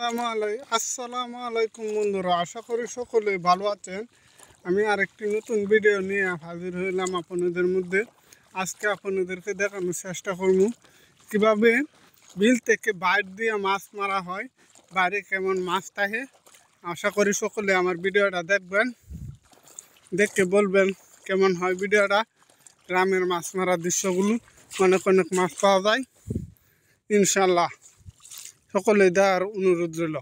আসসালামু আলাইকুম বন্ধুরা, আশা করি সকলেই ভালো আছেন। আমি আরেকটি নতুন ভিডিও নিয়ে হাজির হইলাম আপনাদের মধ্যে। আজকে আপনাদেরকে দেখানোর চেষ্টা করব কীভাবে বিল থেকে বাইর দিয়ে মাছ মারা হয়, বাইরে কেমন মাছ থাকে। আশা করি সকলে আমার ভিডিওটা দেখবেন, দেখে বলবেন কেমন হয় ভিডিওটা। গ্রামের মাছ মারার দৃশ্যগুলো, অনেক অনেক মাছ পাওয়া যায় ইনশাল্লাহ। সকলে দেওয়ার অনুরোধ রইল।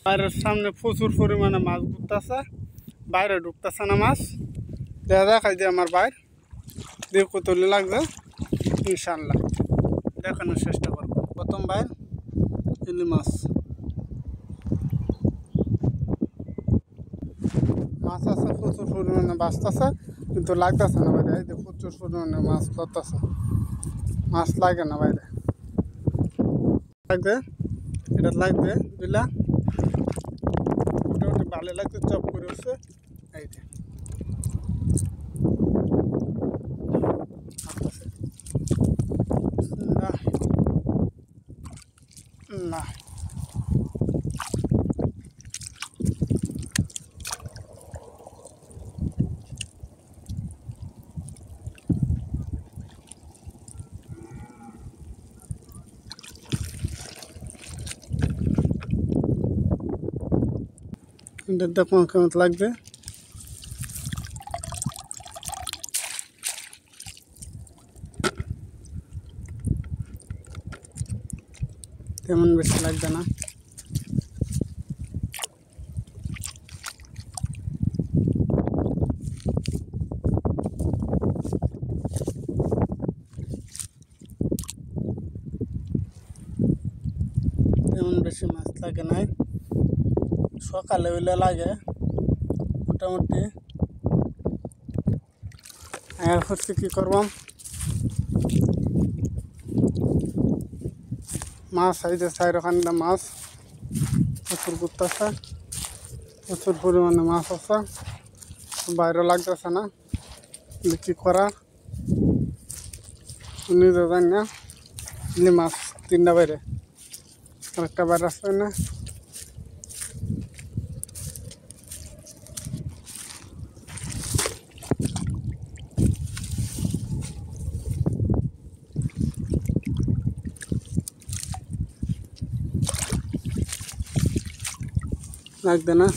বাইরের সামনে প্রচুর পরিমাণে মাছ ঘুরতেছে, বাইরে ঢুকতেছে না মাছ। দেখাই দিয়ে আমার বাইর দিয়ে কতলে লাগবে ইনশাল্লাহ দেখানোর চেষ্টা করব। প্রথম বাইর ইলি মাছ, মাছ আছে প্রচুর পরিমাণে বাঁচতেছে, কিন্তু লাগতেছে না বাইরে। এই যে প্রচুর পরিমাণে মাছ ধরতেছে, মাছ লাগে না বাইরে। লাগবে এটা লাগবে বিলা মোটামুটি ভালো লাগছে, চপ করে উঠছে। এই যে না দেখুন কেমন লাগবে। তেমন বেশি লাগবে না। তেমন বেশি মাছ লাগে নাই, সকালে হইলে লাগে মোটামুটি। আর হচ্ছে কী করব, মাছ এই যে চাইরখানটা মাছ প্রচুর ঘুরতেছে, প্রচুর পরিমাণে মাছ আছে, বাইরে লাগতেছে না। বিক্রি করার নিজে জানি না। ইলি মাছ তিনটা বাইরে, আরেকটা বাইরে আসবে না। লাগবে না।